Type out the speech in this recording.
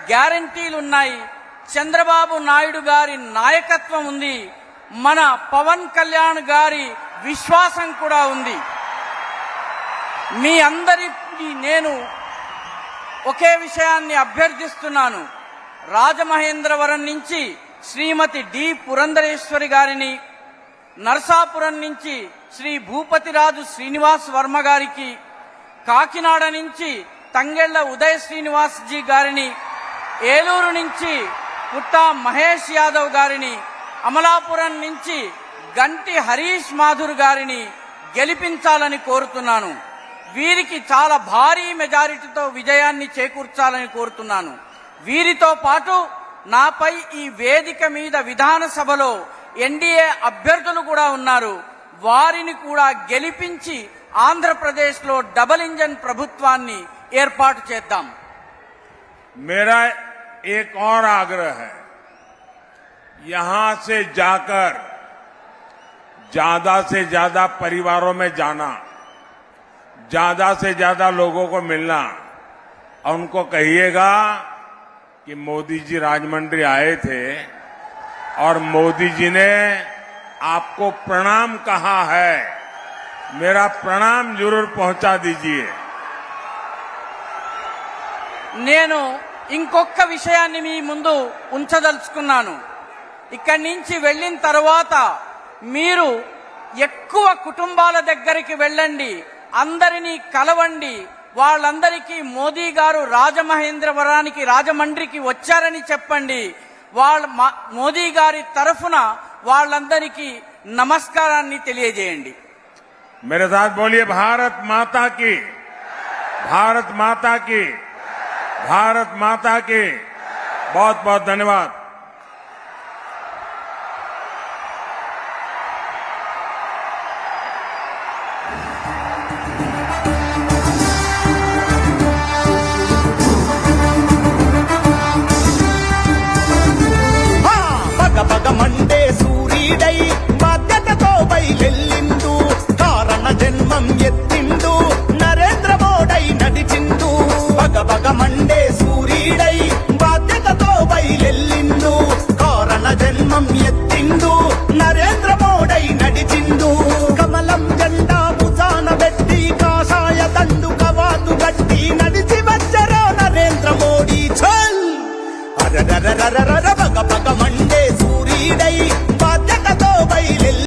గ్యారంటీలు ఉన్నాయి. చంద్రబాబు నాయుడు గారి నాయకత్వం ఉంది. మన పవన్ కళ్యాణ్ గారి విశ్వాసం కూడా ఉంది. మీ అందరికీ నేను ఒకే విషయాన్ని అభ్యర్థిస్తున్నాను. రాజమహేంద్రవరం నుంచి శ్రీమతి డి పురంధరేశ్వరి గారిని, నరసాపురం నుంచి శ్రీ భూపతిరాజు శ్రీనివాస్ వర్మ గారికి, కాకినాడ నుంచి తంగెళ్ల ఉదయ్ శ్రీనివాస్ జీ గారిని, ఏలూరు నుంచి పుట్టా మహేష్ యాదవ్ గారిని, అమలాపురం నుంచి గంటి హరీష్ మాధుర్ గారిని గెలిపించాలని కోరుతున్నాను. వీరికి చాలా భారీ మెజారిటీతో విజయాన్ని చేకూర్చాలని కోరుతున్నాను. వీరితో పాటు నాపై ఈ వేదిక మీద విధానసభలో ఎన్డీఏ అభ్యర్థులు కూడా ఉన్నారు. వారిని కూడా గెలిపించి ఆంధ్రప్రదేశ్లో డబుల్ ఇంజన్ ప్రభుత్వాన్ని ఏర్పాటు చేద్దాం. मेरा एक और आग्रह है, यहां से जाकर ज्यादा से ज्यादा परिवारों में जाना, ज्यादा से ज्यादा लोगों को मिलना और उनको कहिएगा कि मोदी जी राजमंड्री आए थे और मोदी जी ने आपको प्रणाम कहा है, मेरा प्रणाम जरूर पहुंचा दीजिए. నేను ఇంకొక విషయాన్ని మీ ముందు ఉంచదలుచుకున్నాను. ఇక్కడి నుంచి వెళ్ళిన తర్వాత మీరు ఎక్కువ కుటుంబాల దగ్గరికి వెళ్ళండి, అందరినీ కలవండి. వాళ్ళందరికీ మోదీ గారు రాజమహేంద్రవరానికి రాజమండ్రికి వచ్చారని చెప్పండి. మోదీ గారి తరఫున వాళ్ళందరికీ నమస్కారాన్ని తెలియజేయండి. मेरे साथ बोलिए, भारत माता की, भारत माता की, भारत माता की. बहुत बहुत धन्यवाद.